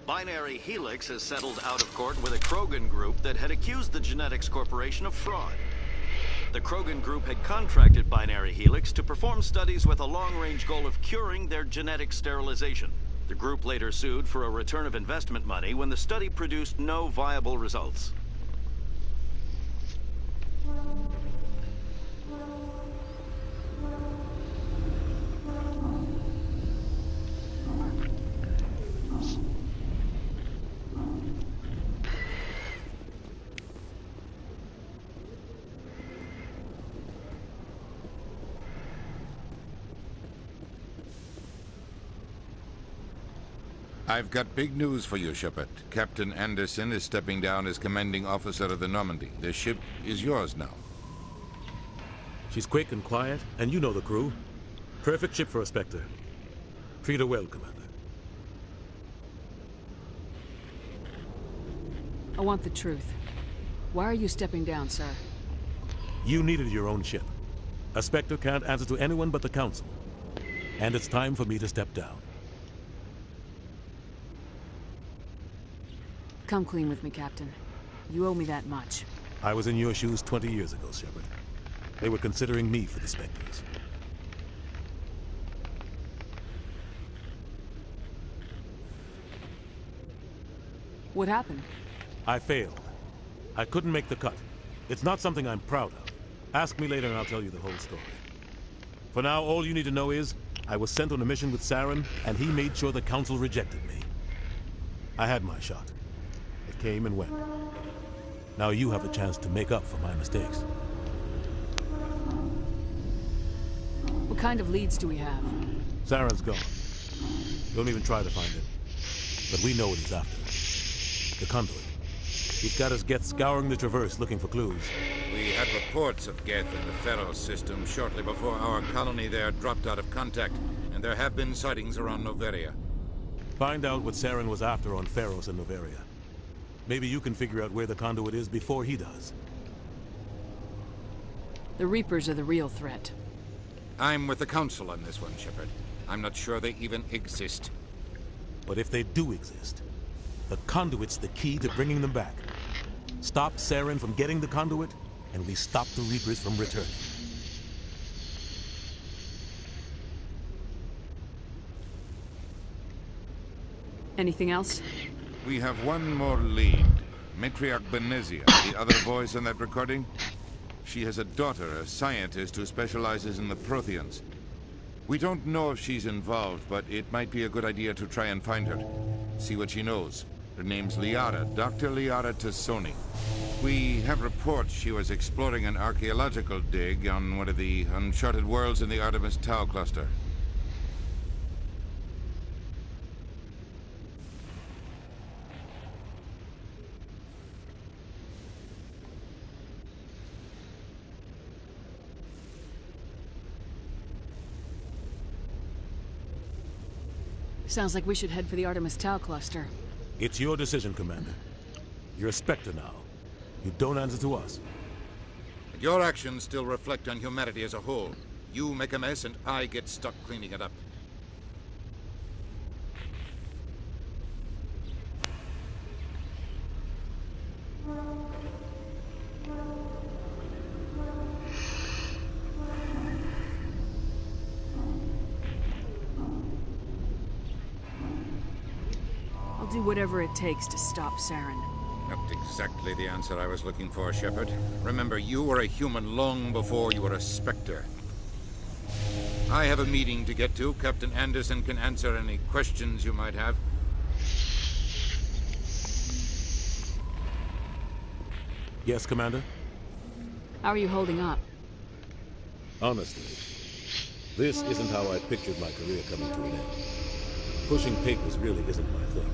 Binary Helix has settled out of court with a Krogan group that had accused the Genetics Corporation of fraud. The Krogan group had contracted Binary Helix to perform studies with a long-range goal of curing their genetic sterilization. The group later sued for a return of investment money when the study produced no viable results. I've got big news for you, Shepard. Captain Anderson is stepping down as commanding officer of the Normandy. The ship is yours now. She's quick and quiet, and you know the crew. Perfect ship for a Spectre. Treat her well, Commander. I want the truth. Why are you stepping down, sir? You needed your own ship. A Spectre can't answer to anyone but the Council. And it's time for me to step down. Come clean with me, Captain. You owe me that much. I was in your shoes 20 years ago, Shepard. They were considering me for the Spectres. What happened? I failed. I couldn't make the cut. It's not something I'm proud of. Ask me later and I'll tell you the whole story. For now, all you need to know is, I was sent on a mission with Saren, and he made sure the Council rejected me. I had my shot. It came and went. Now you have a chance to make up for my mistakes. What kind of leads do we have? Saren's gone. Don't even try to find him. But we know what he's after. The conduit. He's got his Geth scouring the Traverse looking for clues. We had reports of Geth in the Pharos system shortly before our colony there dropped out of contact, and there have been sightings around Noveria. Find out what Saren was after on Pharos and Noveria. Maybe you can figure out where the conduit is before he does. The Reapers are the real threat. I'm with the Council on this one, Shepard. I'm not sure they even exist. But if they do exist, the conduit's the key to bringing them back. Stop Saren from getting the conduit, and we stop the Reapers from returning. Anything else? We have one more lead. Matriarch Benezia, the other voice in that recording. She has a daughter, a scientist who specializes in the Protheans. We don't know if she's involved, but it might be a good idea to try and find her. See what she knows. Her name's Liara, Dr. Liara Tassoni. We have reports she was exploring an archaeological dig on one of the uncharted worlds in the Artemis Tau cluster. Sounds like we should head for the Artemis Tau cluster. It's your decision, Commander. You're a Spectre now. You don't answer to us. But your actions still reflect on humanity as a whole. You make a mess and I get stuck cleaning it up. I'll do whatever it takes to stop Saren. Not exactly the answer I was looking for, Shepard. Remember, you were a human long before you were a Spectre. I have a meeting to get to. Captain Anderson can answer any questions you might have. Yes, Commander? How are you holding up? Honestly, this isn't how I pictured my career coming to an end. Pushing papers really isn't my thing.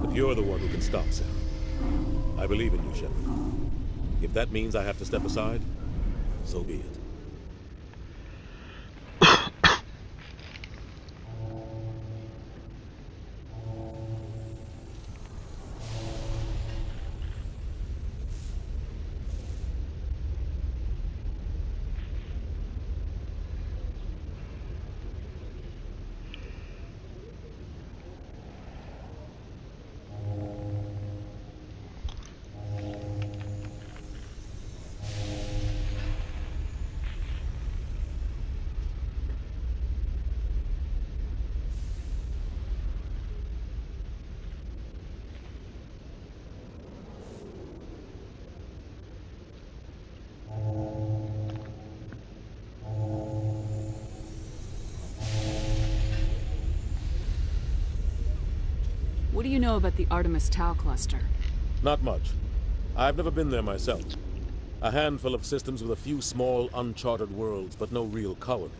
But you're the one who can stop Saren. I believe in you, Shepard. If that means I have to step aside, so be it. you know about the Artemis Tau cluster? Not much. I've never been there myself. A handful of systems with a few small, uncharted worlds, but no real colonies.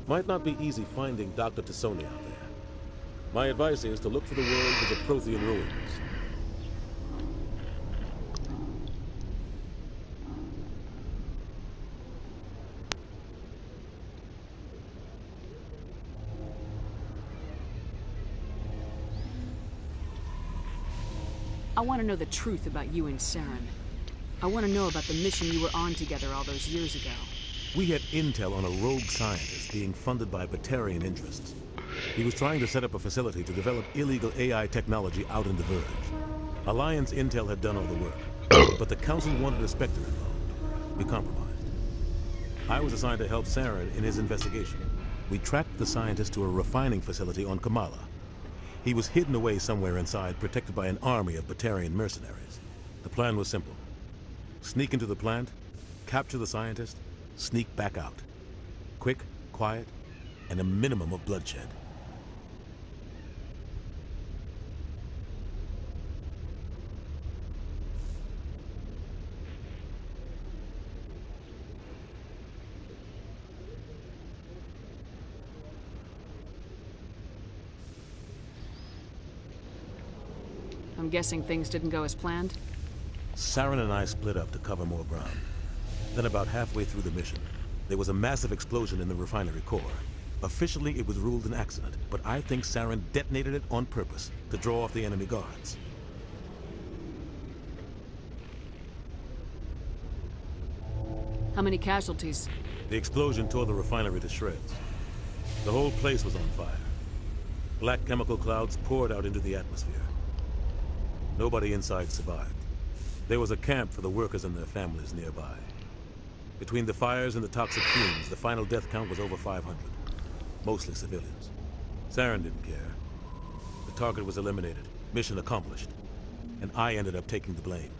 Might not be easy finding Dr. T'Soni out there. My advice is to look for the world with the Prothean ruins. I want to know the truth about you and Saren. I want to know about the mission you were on together all those years ago. We had intel on a rogue scientist being funded by Batarian interests. He was trying to set up a facility to develop illegal AI technology out in the Verge. Alliance intel had done all the work, but the Council wanted a Spectre involved. We compromised. I was assigned to help Saren in his investigation. We tracked the scientist to a refining facility on Kamala. He was hidden away somewhere inside, protected by an army of Batarian mercenaries. The plan was simple. Sneak into the plant, capture the scientist, sneak back out. Quick, quiet, and a minimum of bloodshed. I'm guessing things didn't go as planned? Saren and I split up to cover more ground. Then about halfway through the mission, there was a massive explosion in the refinery core. Officially, it was ruled an accident, but I think Saren detonated it on purpose to draw off the enemy guards. How many casualties? The explosion tore the refinery to shreds. The whole place was on fire. Black chemical clouds poured out into the atmosphere. Nobody inside survived. There was a camp for the workers and their families nearby. Between the fires and the toxic fumes, the final death count was over 500. Mostly civilians. Saren didn't care. The target was eliminated, mission accomplished. And I ended up taking the blame.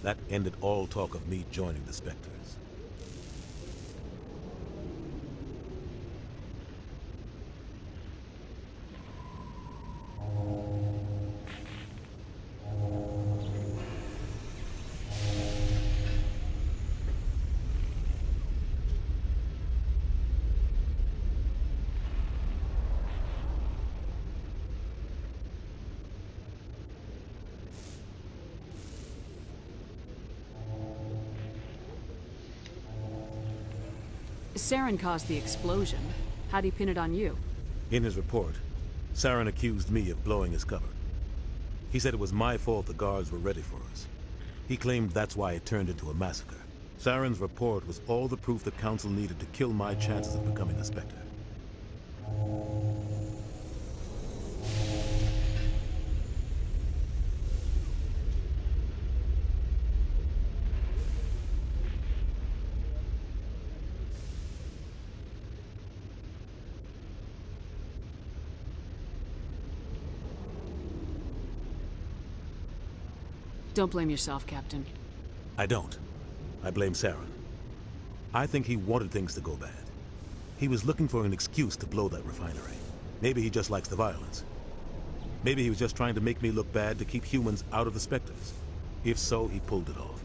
That ended all talk of me joining the Spectres. Saren caused the explosion. How'd he pin it on you? In his report, Saren accused me of blowing his cover. He said it was my fault the guards were ready for us. He claimed that's why it turned into a massacre. Saren's report was all the proof the Council needed to kill my chances of becoming a Spectre. Don't blame yourself, Captain. I don't. I blame Saren. I think he wanted things to go bad. He was looking for an excuse to blow that refinery. Maybe he just likes the violence. Maybe he was just trying to make me look bad to keep humans out of the Spectres. If so, he pulled it off.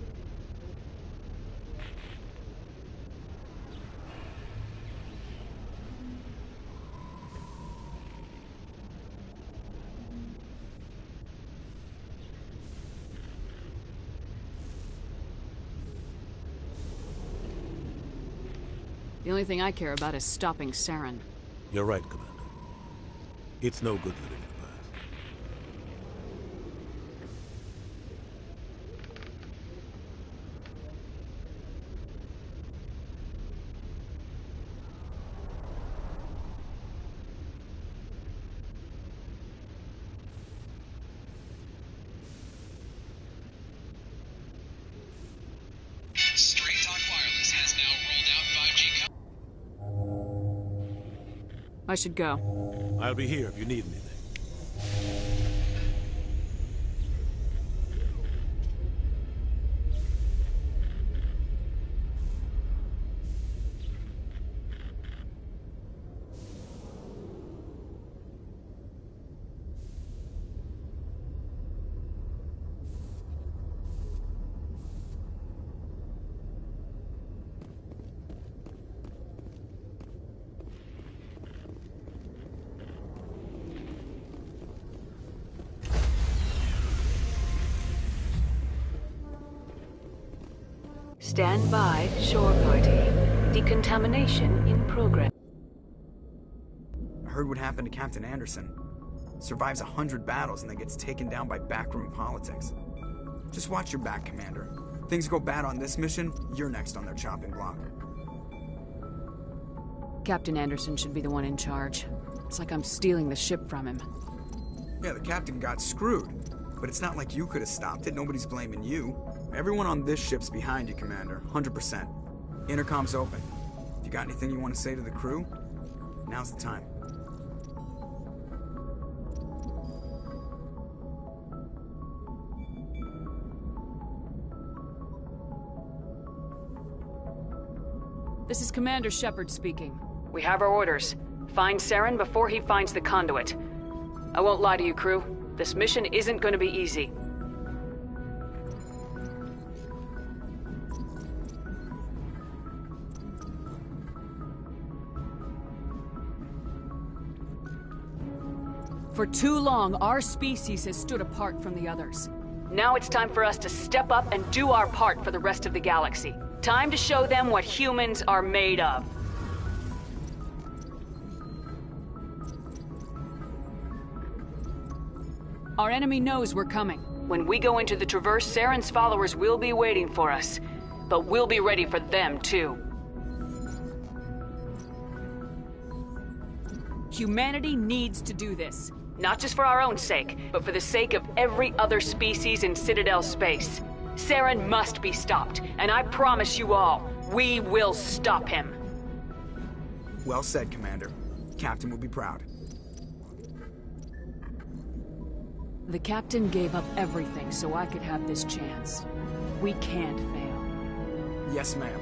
The only thing I care about is stopping Saren. You're right, Commander. It's no good living in the past. Straight Talk Wireless has now rolled out 5G. I should go. I'll be here if you need anything. Stand by, shore party. Decontamination in progress. I heard what happened to Captain Anderson. Survives 100 battles and then gets taken down by backroom politics. Just watch your back, Commander. Things go bad on this mission, you're next on their chopping block. Captain Anderson should be the one in charge. It's like I'm stealing the ship from him. Yeah, the captain got screwed. But it's not like you could have stopped it. Nobody's blaming you. Everyone on this ship's behind you, Commander. 100%. Intercom's open. If you got anything you want to say to the crew, now's the time. This is Commander Shepard speaking. We have our orders. Find Saren before he finds the conduit. I won't lie to you, crew. This mission isn't going to be easy. For too long, our species has stood apart from the others. Now it's time for us to step up and do our part for the rest of the galaxy. Time to show them what humans are made of. Our enemy knows we're coming. When we go into the Traverse, Saren's followers will be waiting for us. But we'll be ready for them, too. Humanity needs to do this. Not just for our own sake, but for the sake of every other species in Citadel space. Saren must be stopped, and I promise you all, we will stop him. Well said, Commander. Captain will be proud. The captain gave up everything so I could have this chance. We can't fail. Yes, ma'am.